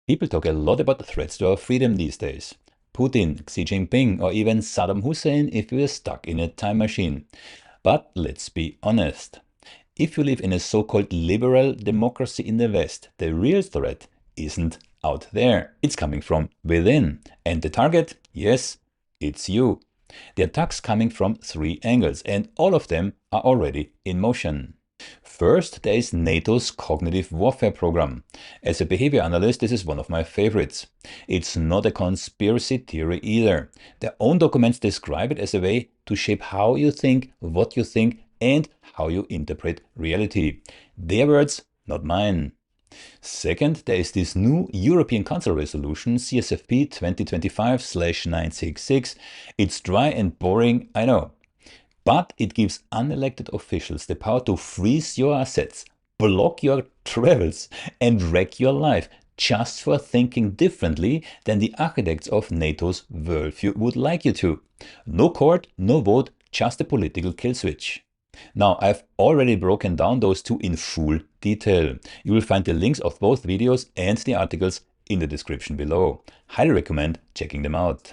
People talk a lot about the threats to our freedom these days. Putin, Xi Jinping, or even Saddam Hussein if we were stuck in a time machine. But let's be honest. If you live in a so-called liberal democracy in the West, the real threat isn't out there. It's coming from within. And the target, yes, it's you. The attack's coming from three angles, and all of them are already in motion. First, there is NATO's cognitive warfare program. As a behavior analyst, this is one of my favorites. It's not a conspiracy theory either. Their own documents describe it as a way to shape how you think, what you think, and how you interpret reality. Their words, not mine. Second, there is this new European Council resolution, CSFP 2025/966. It's dry and boring, I know. But it gives unelected officials the power to freeze your assets, block your travels, and wreck your life just for thinking differently than the architects of NATO's worldview would like you to. No court, no vote, just a political kill switch. Now, I've already broken down those two in full detail. You will find the links of both videos and the articles in the description below. Highly recommend checking them out.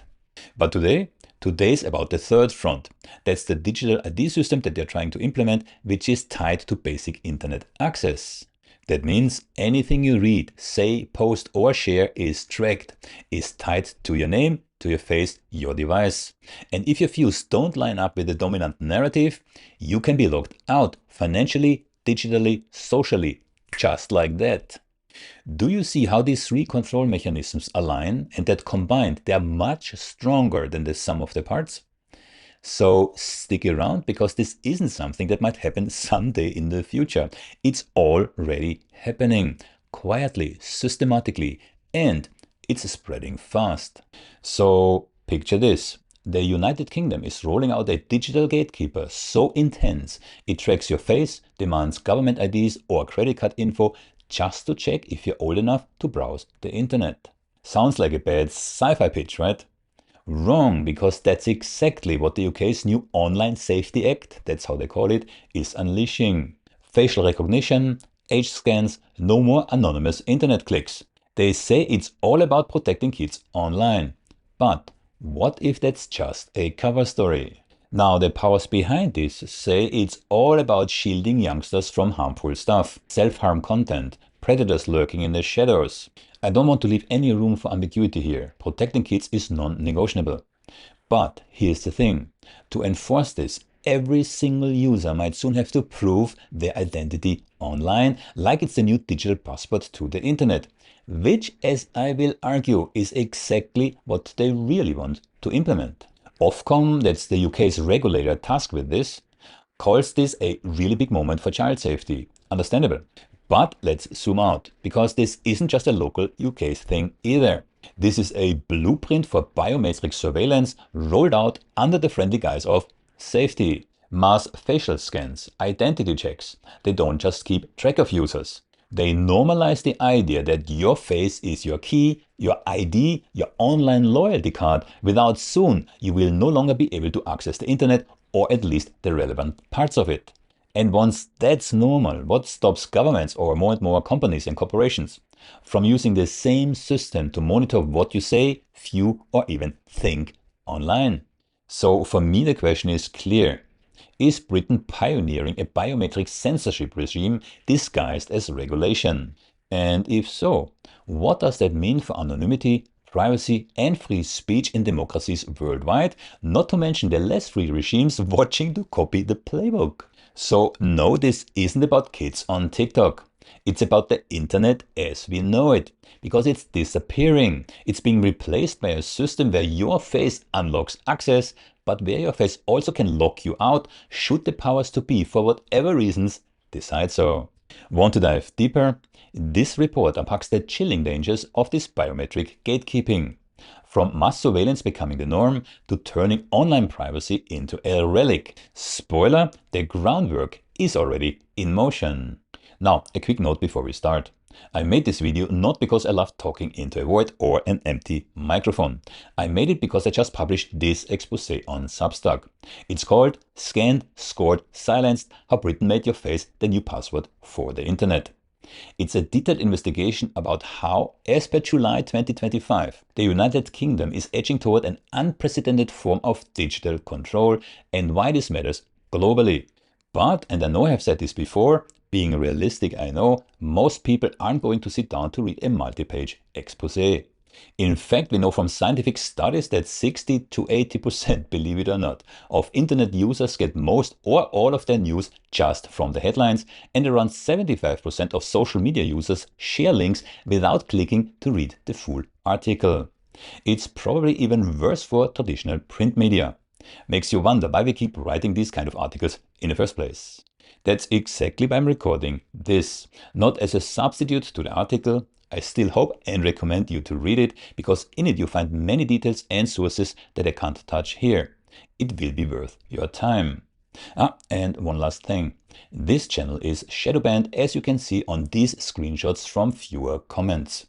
But today's about the third front. That's the digital ID system that they're trying to implement, which is tied to basic internet access. That means anything you read, say, post, or share is tracked, is tied to your name, to your face, your device. And if your views don't line up with the dominant narrative, you can be locked out financially, digitally, socially, just like that. Do you see how these three control mechanisms align and that combined they are much stronger than the sum of the parts? So stick around because this isn't something that might happen someday in the future. It's already happening quietly, systematically, and it's spreading fast. So picture this. The United Kingdom is rolling out a digital gatekeeper so intense it tracks your face, demands government IDs or credit card info just to check if you're old enough to browse the internet. Sounds like a bad sci-fi pitch, right? Wrong, because that's exactly what the UK's new Online Safety Act, that's how they call it, is unleashing. Facial recognition, age scans, no more anonymous internet clicks. They say it's all about protecting kids online. But what if that's just a cover story? Now, the powers behind this say it's all about shielding youngsters from harmful stuff, self-harm content, predators lurking in the shadows. I don't want to leave any room for ambiguity here. Protecting kids is non-negotiable. But here's the thing. To enforce this, every single user might soon have to prove their identity online, like it's the new digital passport to the internet, which, as I will argue, is exactly what they really want to implement. Ofcom, that's the UK's regulator tasked with this, calls this a really big moment for child safety. Understandable. But let's zoom out, because this isn't just a local UK thing either. This is a blueprint for biometric surveillance rolled out under the friendly guise of safety. Mass facial scans, identity checks. They don't just keep track of users. They normalize the idea that your face is your key, your ID, your online loyalty card, without soon you will no longer be able to access the internet, or at least the relevant parts of it. And once that's normal, what stops governments or more and more companies and corporations from using the same system to monitor what you say, view, or even think online? So for me, the question is clear. Is Britain pioneering a biometric censorship regime disguised as regulation? And if so, what does that mean for anonymity, privacy, and free speech in democracies worldwide, not to mention the less free regimes watching to copy the playbook? So no, this isn't about kids on TikTok. It's about the internet as we know it, because it's disappearing. It's being replaced by a system where your face unlocks access, but where your face also can lock you out should the powers to be, for whatever reasons, decide so. Want to dive deeper? This report unpacks the chilling dangers of this biometric gatekeeping. From mass surveillance becoming the norm to turning online privacy into a relic. Spoiler, the groundwork is already in motion. Now, a quick note before we start. I made this video not because I love talking into a void or an empty microphone. I made it because I just published this expose on Substack. It's called Scanned, Scored, Silenced: How Britain Made Your Face the New Password for the Internet. It's a detailed investigation about how, as per July 2025, the United Kingdom is edging toward an unprecedented form of digital control and why this matters globally. But, and I know I have said this before, being realistic, I know, most people aren't going to sit down to read a multi-page expose. In fact, we know from scientific studies that 60 to 80%, believe it or not, of internet users get most or all of their news just from the headlines, and around 75% of social media users share links without clicking to read the full article. It's probably even worse for traditional print media. Makes you wonder why we keep writing these kind of articles in the first place. That's exactly why I'm recording this, not as a substitute to the article. I still hope and recommend you to read it, because in it you find many details and sources that I can't touch here. It will be worth your time. And one last thing. This channel is shadow banned, as you can see on these screenshots from viewer comments.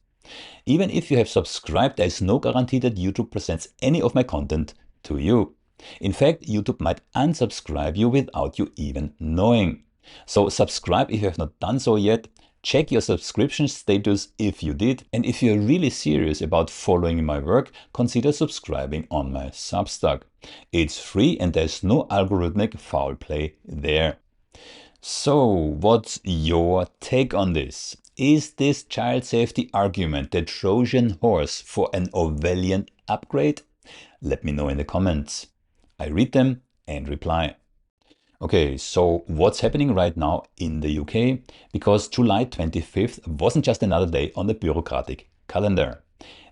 Even if you have subscribed, there is no guarantee that YouTube presents any of my content to you. In fact, YouTube might unsubscribe you without you even knowing. So subscribe if you have not done so yet. Check your subscription status if you did, and if you're really serious about following my work, consider subscribing on my Substack. It's free and there's no algorithmic foul play there. So, what's your take on this? Is this child safety argument the Trojan horse for an Orwellian upgrade? Let me know in the comments. I read them and reply. Okay, so what's happening right now in the UK? Because July 25th wasn't just another day on the bureaucratic calendar.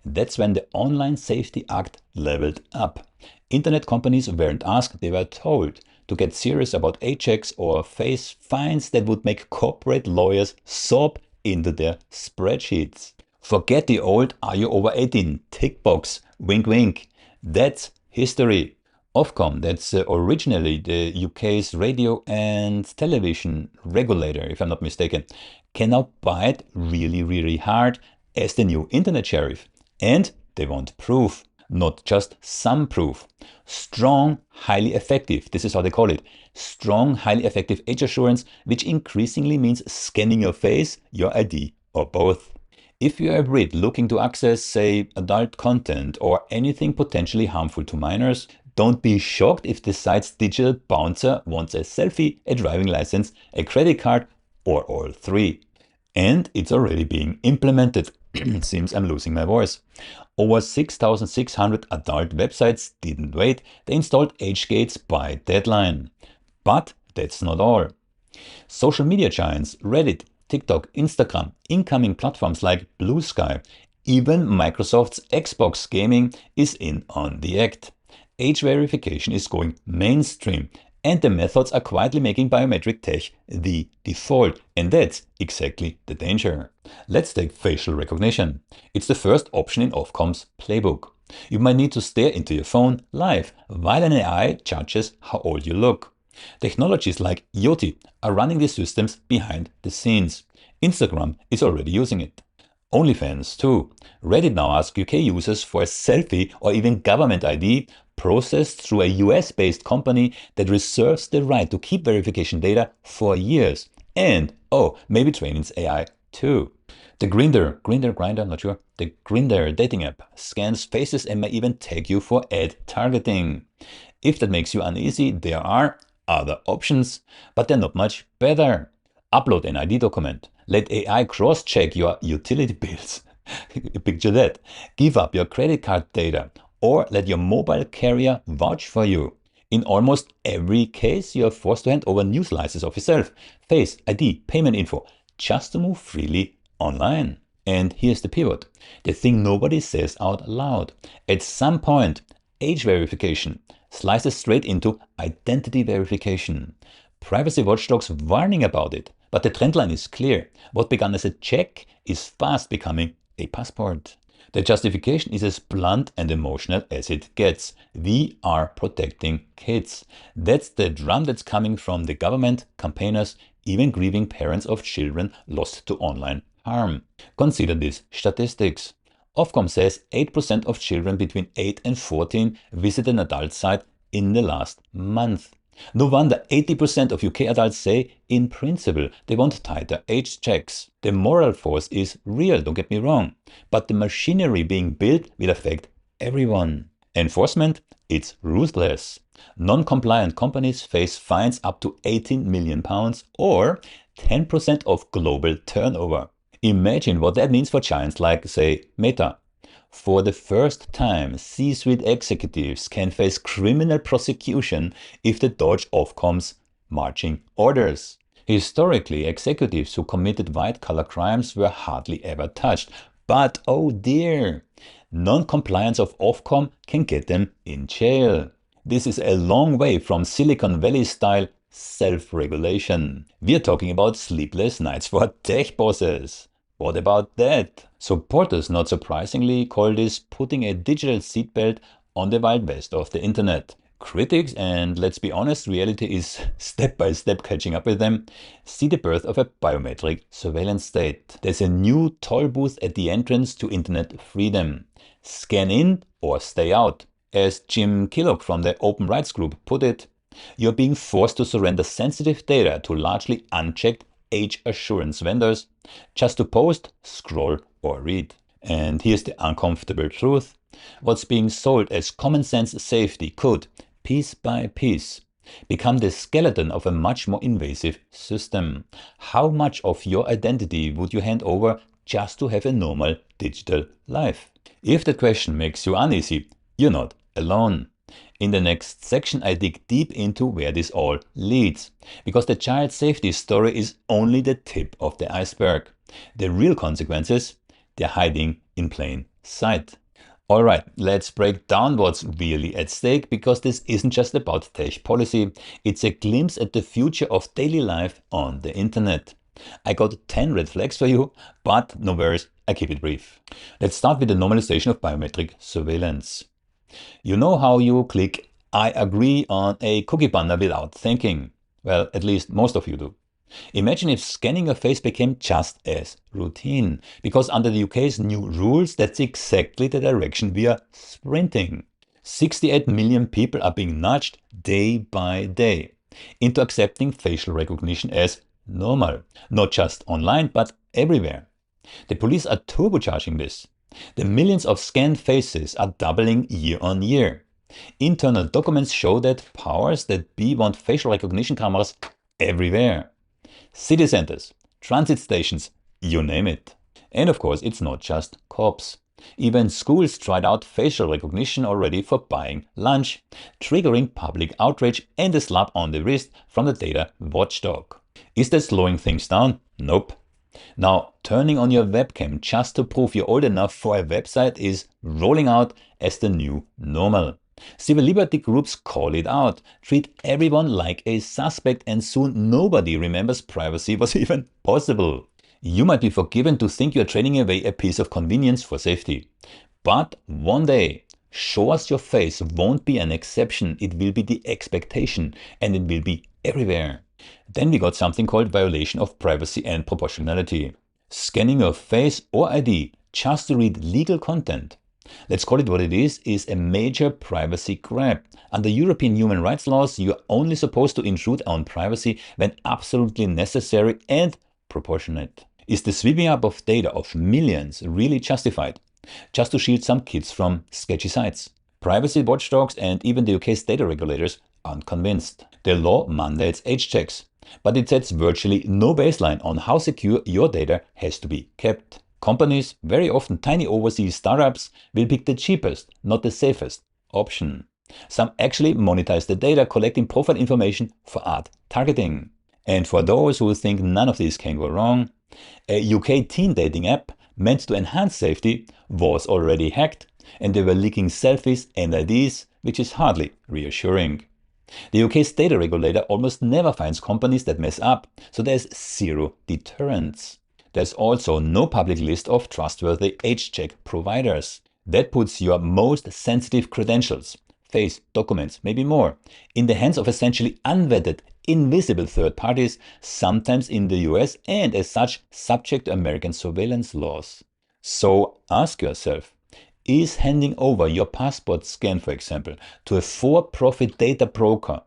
That's when the Online Safety Act leveled up. Internet companies weren't asked, they were told to get serious about checks or face fines that would make corporate lawyers sob into their spreadsheets. Forget the old "are you over 18" tick box, wink wink. That's history. Ofcom, that's originally the UK's radio and television regulator, if I'm not mistaken, can now bite really hard as the new internet sheriff. And they want proof, not just some proof. Strong, highly effective, this is how they call it. Strong, highly effective age assurance, which increasingly means scanning your face, your ID, or both. If you are a Brit looking to access, say, adult content or anything potentially harmful to minors, don't be shocked if the site's digital bouncer wants a selfie, a driving license, a credit card, or all three. And it's already being implemented. Seems I'm losing my voice. Over 6,600 adult websites didn't wait. They installed age gates by deadline. But that's not all. Social media giants, Reddit, TikTok, Instagram, incoming platforms like Blue Sky, even Microsoft's Xbox Gaming is in on the act. Age verification is going mainstream, and the methods are quietly making biometric tech the default, and that's exactly the danger. Let's take facial recognition. It's the first option in Ofcom's playbook. You might need to stare into your phone live while an AI judges how old you look. Technologies like Yoti are running these systems behind the scenes. Instagram is already using it. OnlyFans too. Reddit now asks UK users for a selfie or even government ID processed through a US-based company that reserves the right to keep verification data for years. And, maybe train its AI too. The Grindr, not sure. The Grindr dating app scans faces and may even tag you for ad targeting. If that makes you uneasy, there are other options, but they're not much better. Upload an ID document. Let AI cross-check your utility bills. Picture that. Give up your credit card data, or let your mobile carrier vouch for you. In almost every case, you are forced to hand over new slices of yourself, face, ID, payment info, just to move freely online. And here's the pivot. The thing nobody says out loud. At some point, age verification slices straight into identity verification. Privacy watchdogs warning about it, but the trend line is clear. What began as a check is fast becoming a passport. The justification is as blunt and emotional as it gets. We are protecting kids. That's the drum that's coming from the government, campaigners, even grieving parents of children lost to online harm. Consider these statistics. Ofcom says 8% of children between 8 and 14 visit an adult site in the last month. No wonder 80% of UK adults say, in principle, they want tighter age checks. The moral force is real, don't get me wrong, but the machinery being built will affect everyone. Enforcement? It's ruthless. Non-compliant companies face fines up to £18 million or 10% of global turnover. Imagine what that means for giants like, say, Meta. For the first time, C-suite executives can face criminal prosecution if they dodge Ofcom's marching orders. Historically, executives who committed white-collar crimes were hardly ever touched. But oh dear, non-compliance of Ofcom can get them in jail. This is a long way from Silicon Valley-style self-regulation. We're talking about sleepless nights for tech bosses. What about that? Supporters, not surprisingly, call this putting a digital seatbelt on the Wild West of the internet. Critics, and let's be honest, reality is step by step catching up with them, see the birth of a biometric surveillance state. There's a new toll booth at the entrance to internet freedom. Scan in or stay out. As Jim Killock from the Open Rights Group put it, you're being forced to surrender sensitive data to largely unchecked age assurance vendors just to post, scroll, or read. And here's the uncomfortable truth. What's being sold as common sense safety could, piece by piece, become the skeleton of a much more invasive system. How much of your identity would you hand over just to have a normal digital life? If that question makes you uneasy, you're not alone. In the next section, I dig deep into where this all leads, because the child safety story is only the tip of the iceberg. The real consequences, they're hiding in plain sight. All right, let's break down what's really at stake, because this isn't just about tech policy, it's a glimpse at the future of daily life on the internet. I got 10 red flags for you, but no worries, I keep it brief. Let's start with the normalization of biometric surveillance. You know how you click I agree on a cookie banner without thinking? Well, at least most of you do. Imagine if scanning your face became just as routine, because under the UK's new rules, that's exactly the direction we are sprinting. 68 million people are being nudged day by day into accepting facial recognition as normal, not just online, but everywhere. The police are turbocharging this. The millions of scanned faces are doubling year on year. Internal documents show that powers that be want facial recognition cameras everywhere. City centers, transit stations, you name it. And of course, it's not just cops. Even schools tried out facial recognition already for buying lunch, triggering public outrage and a slap on the wrist from the data watchdog. Is that slowing things down? Nope. Now, turning on your webcam just to prove you're old enough for a website is rolling out as the new normal. Civil liberty groups call it out, treat everyone like a suspect, and soon nobody remembers privacy was even possible. You might be forgiven to think you're trading away a piece of convenience for safety. But one day, show us your face won't be an exception, it will be the expectation, and it will be everywhere. Then we got something called violation of privacy and proportionality. Scanning your face or ID just to read legal content, let's call it what it is a major privacy grab. Under European human rights laws, you are only supposed to intrude on privacy when absolutely necessary and proportionate. Is the sweeping up of data of millions really justified? Just to shield some kids from sketchy sites? Privacy watchdogs and even the UK's data regulators aren't convinced. The law mandates age checks, but it sets virtually no baseline on how secure your data has to be kept. Companies, very often tiny overseas startups, will pick the cheapest, not the safest option. Some actually monetize the data, collecting profile information for ad targeting. And for those who think none of this can go wrong, a UK teen dating app meant to enhance safety was already hacked, and they were leaking selfies and IDs, which is hardly reassuring. The UK's data regulator almost never finds companies that mess up, so there's zero deterrence. There's also no public list of trustworthy age check providers. That puts your most sensitive credentials, face, documents, maybe more, in the hands of essentially unvetted, invisible third parties, sometimes in the US, and as such subject to American surveillance laws. So ask yourself, is handing over your passport scan, for example, to a for-profit data broker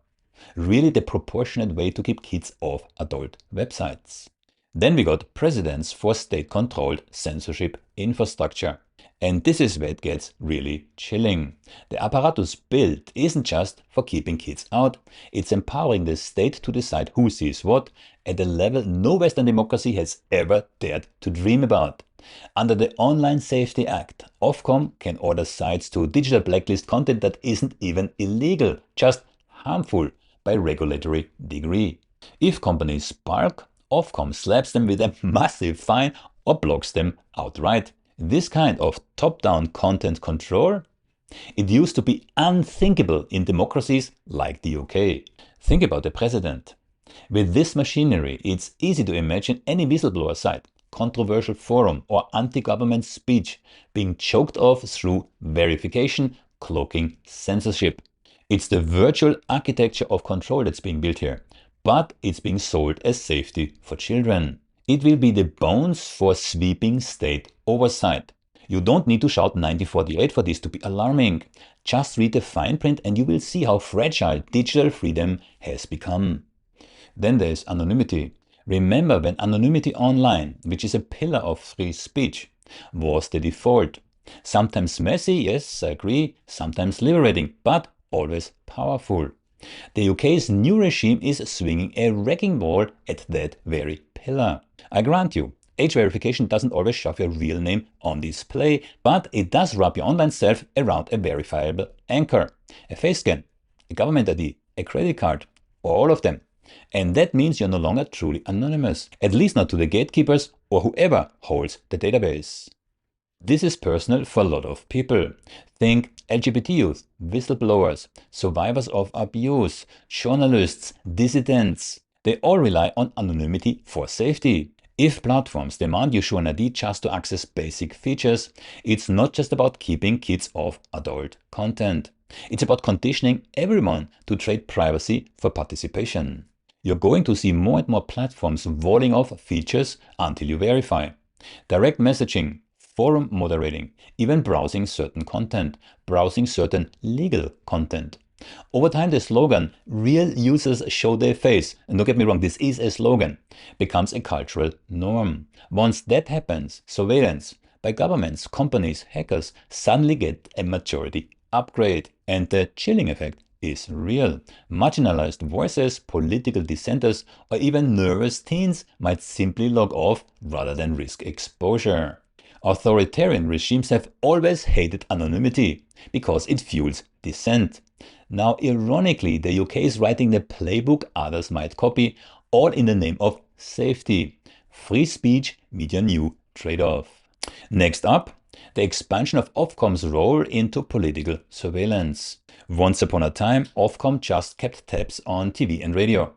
Really the proportionate way to keep kids off adult websites. Then we got precedents for state-controlled censorship infrastructure. And this is where it gets really chilling. The apparatus built isn't just for keeping kids out, it's empowering the state to decide who sees what at a level no Western democracy has ever dared to dream about. Under the Online Safety Act, Ofcom can order sites to digital blacklist content that isn't even illegal, just harmful by regulatory degree. If companies spark, Ofcom slaps them with a massive fine or blocks them outright. This kind of top-down content control, it used to be unthinkable in democracies like the UK. Think about the Precedent. With this machinery, it's easy to imagine any whistleblower site, controversial forum, or anti-government speech being choked off through verification, cloaking censorship. It's the virtual architecture of control that's being built here, but it's being sold as safety for children. It will be the bones for sweeping state oversight. You don't need to shout 1948 for this to be alarming. Just read the fine print and you will see how fragile digital freedom has become. Then there's anonymity. Remember when anonymity online, which is a pillar of free speech, was the default. Sometimes messy, yes, I agree, sometimes liberating, but always powerful. The UK's new regime is swinging a wrecking ball at that very pillar. I grant you, age verification doesn't always shove your real name on display, but it does wrap your online self around a verifiable anchor. A face scan, a government ID, a credit card, all of them. And that means you're no longer truly anonymous, at least not to the gatekeepers or whoever holds the database. This is personal for a lot of people. Think LGBT youth, whistleblowers, survivors of abuse, journalists, dissidents. They all rely on anonymity for safety. If platforms demand you show an ID just to access basic features, it's not just about keeping kids off adult content. It's about conditioning everyone to trade privacy for participation. You're going to see more and more platforms walling off features until you verify. Direct messaging, forum moderating, even browsing certain content, browsing certain legal content. Over time, the slogan, real users show their face, and don't get me wrong, this is a slogan, becomes a cultural norm. Once that happens, surveillance by governments, companies, hackers suddenly get a majority upgrade. And the chilling effect is real. Marginalized voices, political dissenters, or even nervous teens might simply log off rather than risk exposure. Authoritarian regimes have always hated anonymity because it fuels dissent. Now, ironically, the UK is writing the playbook others might copy, all in the name of safety. Free speech, media new trade-off. Next up, the expansion of Ofcom's role into political surveillance. Once upon a time, Ofcom just kept tabs on TV and radio.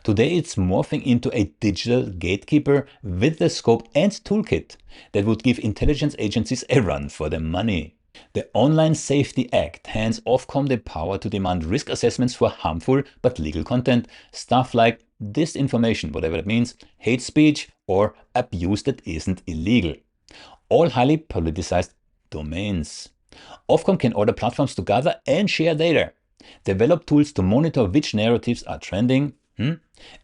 Today it's morphing into a digital gatekeeper with the scope and toolkit that would give intelligence agencies a run for their money. The Online Safety Act hands Ofcom the power to demand risk assessments for harmful but legal content, stuff like disinformation, whatever that means, hate speech, or abuse that isn't illegal. All highly politicized domains. Ofcom can order platforms to gather and share data, develop tools to monitor which narratives are trending,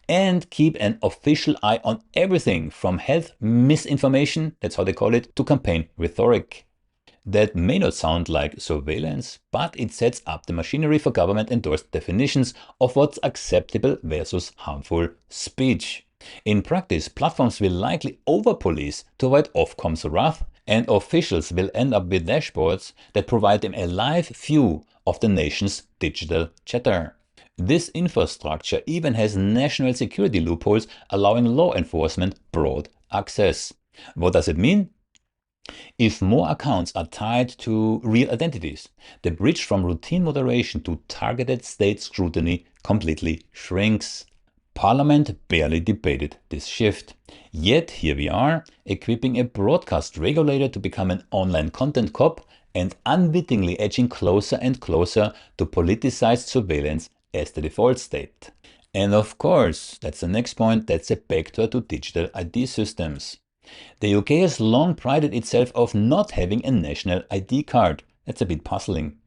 and keep an official eye on everything from health misinformation, that's how they call it, to campaign rhetoric. That may not sound like surveillance, but it sets up the machinery for government-endorsed definitions of what's acceptable versus harmful speech. In practice, platforms will likely over-police to avoid Ofcom's wrath, and officials will end up with dashboards that provide them a live view of the nation's digital chatter. This infrastructure even has national security loopholes allowing law enforcement broad access. What does it mean? If more accounts are tied to real identities, the bridge from routine moderation to targeted state scrutiny completely shrinks. Parliament barely debated this shift. Yet here we are, equipping a broadcast regulator to become an online content cop and unwittingly edging closer and closer to politicized surveillance as the default state. And of course, that's the next point, that's a backdoor to digital ID systems. The UK has long prided itself of not having a national ID card. That's a bit puzzling.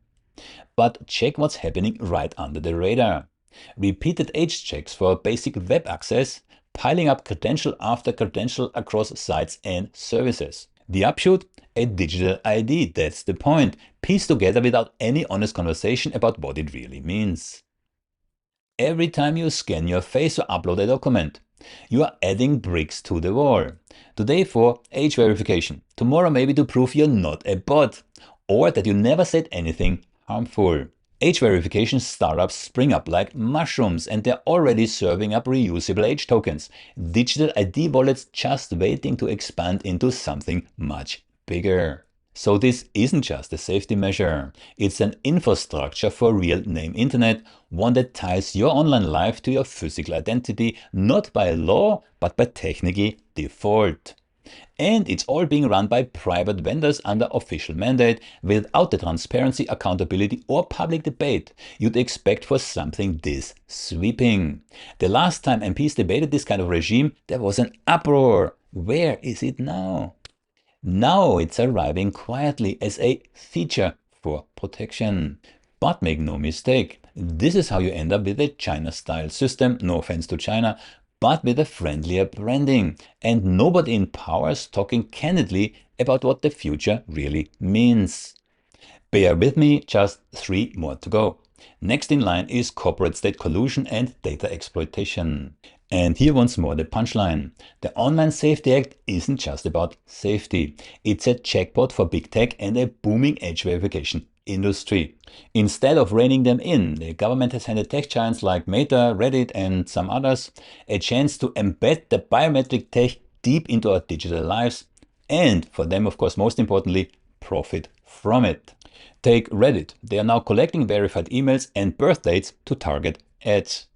But check what's happening right under the radar. Repeated age checks for basic web access, piling up credential after credential across sites and services. The upshot? A digital ID, that's the point, pieced together without any honest conversation about what it really means. Every time you scan your face or upload a document, you are adding bricks to the wall. Today for age verification, tomorrow maybe to prove you're not a bot, or that you never said anything harmful. Age verification startups spring up like mushrooms, and they're already serving up reusable age tokens, digital ID wallets just waiting to expand into something much bigger. So this isn't just a safety measure, it's an infrastructure for real-name internet, one that ties your online life to your physical identity, not by law, but by technical default. And it's all being run by private vendors under official mandate, without the transparency, accountability, or public debate you'd expect for something this sweeping. The last time MPs debated this kind of regime, there was an uproar. Where is it now? Now it's arriving quietly as a feature for protection. But make no mistake, this is how you end up with a China-style system, no offense to China, but with a friendlier branding, and nobody in power is talking candidly about what the future really means. Bear with me, just 3 more to go. Next in line is corporate state collusion and data exploitation. And here once more the punchline. The Online Safety Act isn't just about safety. It's a jackpot for big tech and a booming age verification industry. Instead of reining them in, the government has handed tech giants like Meta, Reddit and some others a chance to embed the biometric tech deep into our digital lives, and for them, of course, most importantly, profit from it. Take Reddit. They are now collecting verified emails and birth dates to target ads.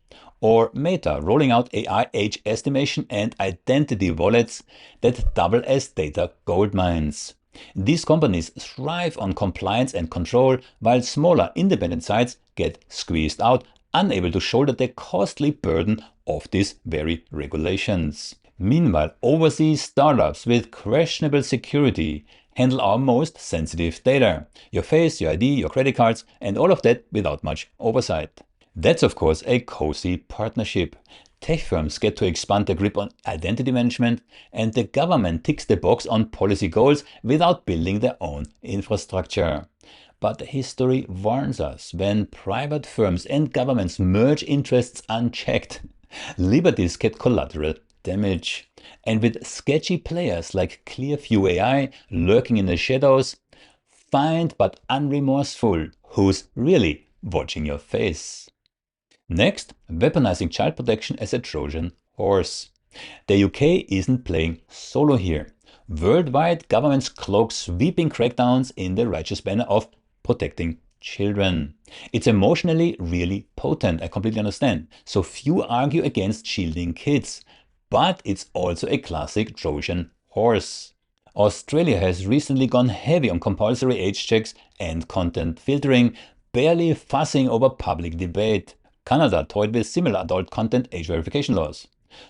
Or Meta, rolling out AI age estimation and identity wallets that double as data gold mines. These companies thrive on compliance and control, while smaller independent sites get squeezed out, unable to shoulder the costly burden of these very regulations. Meanwhile, overseas startups with questionable security handle our most sensitive data. Your face, your ID, your credit cards, and all of that without much oversight. That's of course a cozy partnership. Tech firms get to expand their grip on identity management, and the government ticks the box on policy goals without building their own infrastructure. But history warns us, when private firms and governments merge interests unchecked, liberties get collateral damage. And with sketchy players like Clearview AI lurking in the shadows, find but unremorseful, who's really watching your face. Next, weaponizing child protection as a Trojan horse. The UK isn't playing solo here. Worldwide, governments cloak sweeping crackdowns in the righteous banner of protecting children. It's emotionally really potent, I completely understand. So few argue against shielding kids. But it's also a classic Trojan horse. Australia has recently gone heavy on compulsory age checks and content filtering, barely fussing over public debate. Canada toyed with similar adult content age verification laws.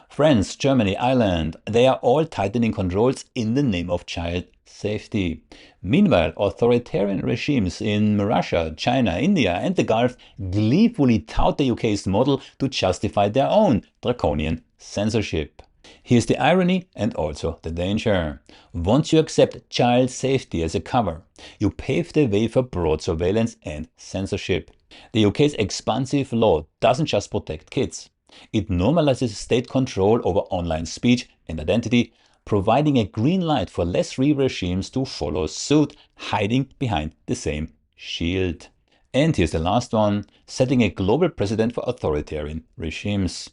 France, Germany, Ireland, they are all tightening controls in the name of child safety. Meanwhile, authoritarian regimes in Russia, China, India and the Gulf gleefully tout the UK's model to justify their own draconian censorship. Here's the irony and also the danger. Once you accept child safety as a cover, you pave the way for broad surveillance and censorship. The UK's expansive law doesn't just protect kids. It normalizes state control over online speech and identity, providing a green light for less free regimes to follow suit, hiding behind the same shield. And here's the last one, setting a global precedent for authoritarian regimes.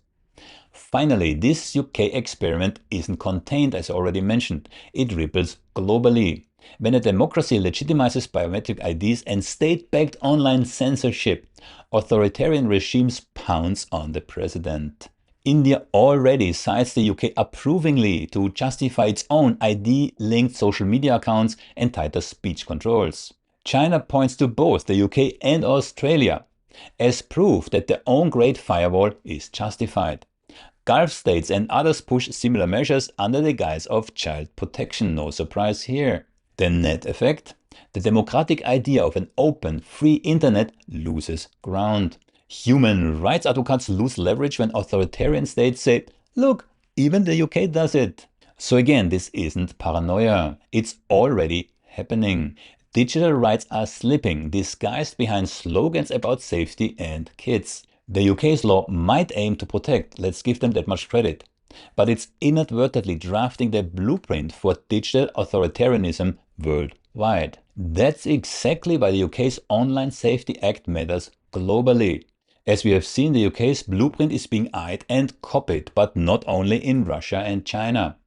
Finally, this UK experiment isn't contained, as already mentioned. It ripples globally. When a democracy legitimizes biometric IDs and state-backed online censorship, authoritarian regimes pounce on the president. India already cites the UK approvingly to justify its own ID-linked social media accounts and tighter speech controls. China points to both the UK and Australia as proof that their own Great Firewall is justified. Gulf states and others push similar measures under the guise of child protection, no surprise here. The net effect? The democratic idea of an open, free internet loses ground. Human rights advocates lose leverage when authoritarian states say, look, even the UK does it. So again, this isn't paranoia. It's already happening. Digital rights are slipping, disguised behind slogans about safety and kids. The UK's law might aim to protect, let's give them that much credit, but it's inadvertently drafting the blueprint for digital authoritarianism worldwide. That's exactly why the UK's Online Safety Act matters globally. As we have seen, the UK's blueprint is being eyed and copied, but not only in Russia and China.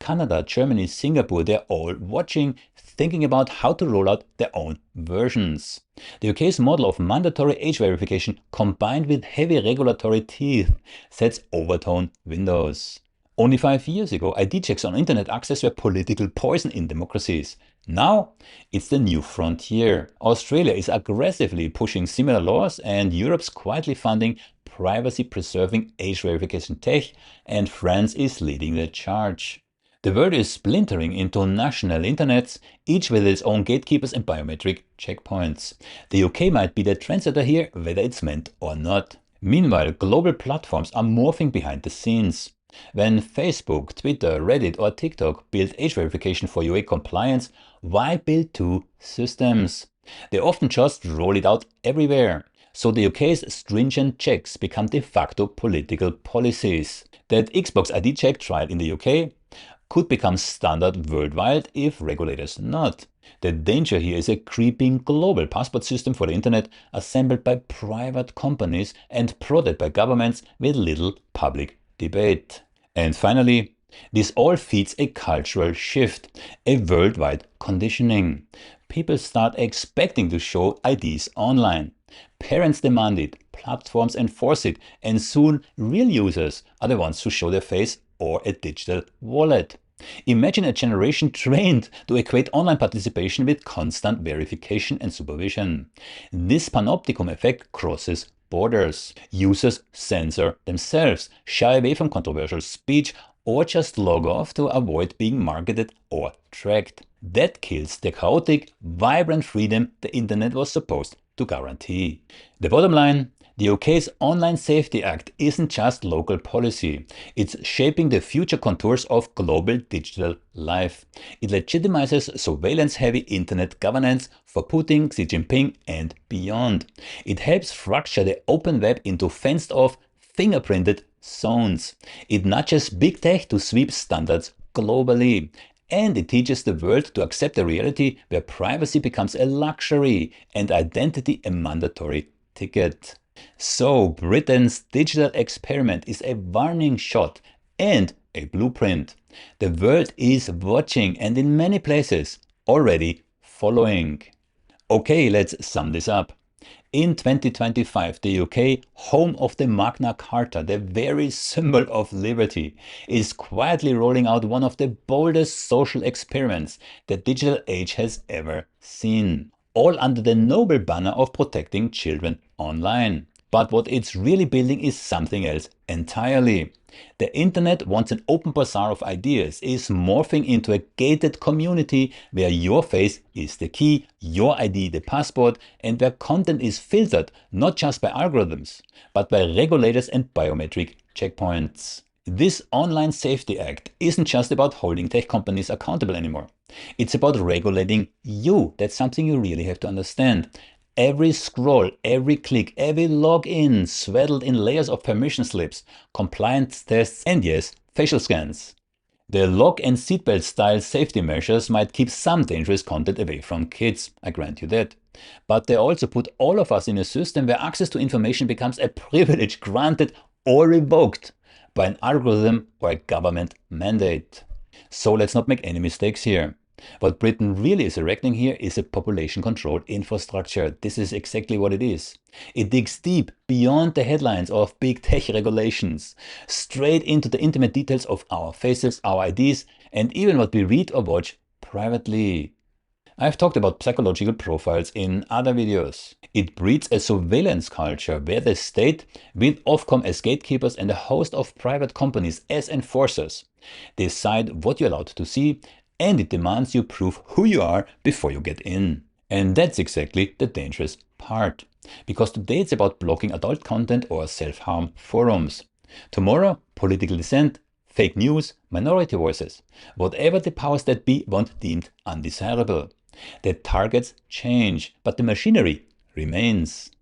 Canada, Germany, Singapore, they're all watching, thinking about how to roll out their own versions. The UK's model of mandatory age verification combined with heavy regulatory teeth sets overtone windows. Only 5 years ago, ID checks on internet access were political poison in democracies. Now, it's the new frontier. Australia is aggressively pushing similar laws, and Europe's quietly funding privacy-preserving age verification tech, and France is leading the charge. The world is splintering into national internets, each with its own gatekeepers and biometric checkpoints. The UK might be the trendsetter here, whether it's meant or not. Meanwhile, global platforms are morphing behind the scenes. When Facebook, Twitter, Reddit or TikTok build age verification for UA compliance, why build two systems? They often just roll it out everywhere. So the UK's stringent checks become de facto political policies. That Xbox ID check trial in the UK could become standard worldwide if regulators nod. The danger here is a creeping global passport system for the internet assembled by private companies and prodded by governments with little public debate. And finally, this all feeds a cultural shift, a worldwide conditioning. People start expecting to show IDs online. Parents demand it, platforms enforce it, and soon real users are the ones who show their face or a digital wallet. Imagine a generation trained to equate online participation with constant verification and supervision. This panopticon effect crosses borders. Users censor themselves, shy away from controversial speech, or just log off to avoid being marketed or tracked. That kills the chaotic, vibrant freedom the internet was supposed to guarantee. The bottom line, the UK's Online Safety Act isn't just local policy. It's shaping the future contours of global digital life. It legitimizes surveillance-heavy internet governance for Putin, Xi Jinping, and beyond. It helps fracture the open web into fenced-off, fingerprinted zones. It nudges big tech to sweep standards globally. And it teaches the world to accept a reality where privacy becomes a luxury and identity a mandatory ticket. So Britain's digital experiment is a warning shot and a blueprint. The world is watching and in many places already following. Okay, let's sum this up. In 2025, the UK, home of the Magna Carta, the very symbol of liberty, is quietly rolling out one of the boldest social experiments the digital age has ever seen, all under the noble banner of protecting children online. But what it's really building is something else entirely. The internet, once an open bazaar of ideas, is morphing into a gated community where your face is the key, your ID the passport, and where content is filtered not just by algorithms, but by regulators and biometric checkpoints. This Online Safety Act isn't just about holding tech companies accountable anymore. It's about regulating you. That's something you really have to understand. Every scroll, every click, every login swaddled in layers of permission slips, compliance tests, and yes, facial scans. The lock and seatbelt style safety measures might keep some dangerous content away from kids, I grant you that. But they also put all of us in a system where access to information becomes a privilege granted or revoked by an algorithm or a government mandate. So let's not make any mistakes here. What Britain really is erecting here is a population-controlled infrastructure. This is exactly what it is. It digs deep beyond the headlines of big tech regulations, straight into the intimate details of our faces, our IDs, and even what we read or watch privately. I've talked about psychological profiles in other videos. It breeds a surveillance culture where the state, with Ofcom as gatekeepers and a host of private companies as enforcers, decide what you're allowed to see, and it demands you prove who you are before you get in. And that's exactly the dangerous part. Because today it's about blocking adult content or self-harm forums. Tomorrow, political dissent, fake news, minority voices, whatever the powers that be want deemed undesirable. The targets change, but the machinery remains.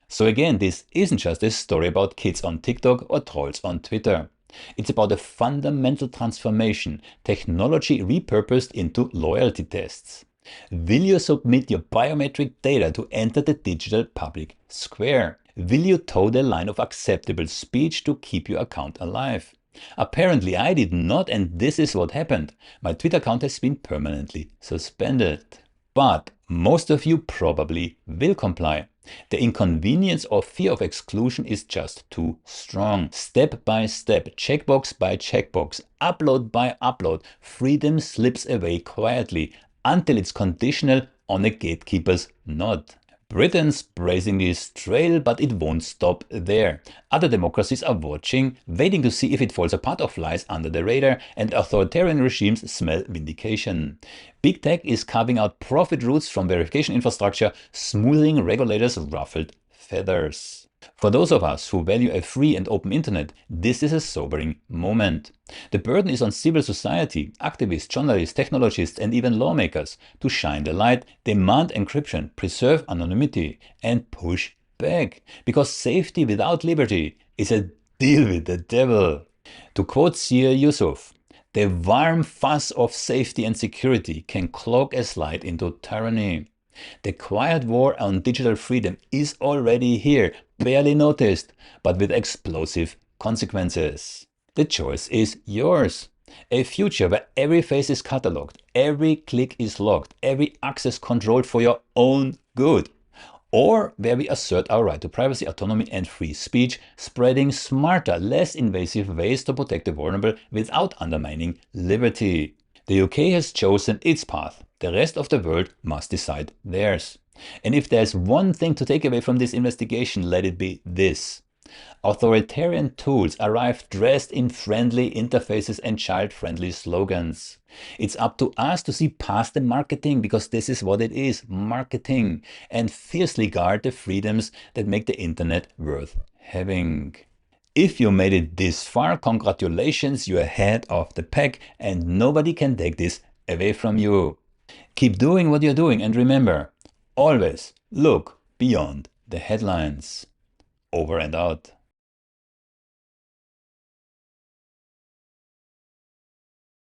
So again, this isn't just a story about kids on TikTok or trolls on Twitter. It's about a fundamental transformation, technology repurposed into loyalty tests. Will you submit your biometric data to enter the digital public square? Will you toe the line of acceptable speech to keep your account alive? Apparently I did not, and this is what happened. My Twitter account has been permanently suspended. But most of you probably will comply. The inconvenience or fear of exclusion is just too strong. Step by step, checkbox by checkbox, upload by upload, freedom slips away quietly until it's conditional on a gatekeeper's nod. Britain's blazing this trail, but it won't stop there. Other democracies are watching, waiting to see if it falls apart or flies under the radar, and authoritarian regimes smell vindication. Big tech is carving out profit routes from verification infrastructure, smoothing regulators' ruffled feathers. For those of us who value a free and open internet, this is a sobering moment. The burden is on civil society, activists, journalists, technologists, and even lawmakers to shine the light, demand encryption, preserve anonymity, and push back. Because safety without liberty is a deal with the devil. To quote Sir Yusuf, the warm fuzz of safety and security can cloak a slide into tyranny. The quiet war on digital freedom is already here, barely noticed, but with explosive consequences. The choice is yours. A future where every face is cataloged, every click is logged, every access controlled for your own good. Or where we assert our right to privacy, autonomy, and free speech, spreading smarter, less invasive ways to protect the vulnerable without undermining liberty. The UK has chosen its path. The rest of the world must decide theirs. And if there's one thing to take away from this investigation, let it be this. Authoritarian tools arrive dressed in friendly interfaces and child-friendly slogans. It's up to us to see past the marketing, because this is what it is, marketing, and fiercely guard the freedoms that make the internet worth having. If you made it this far, congratulations, you're ahead of the pack and nobody can take this away from you. Keep doing what you're doing, and remember, always look beyond the headlines. Over and out.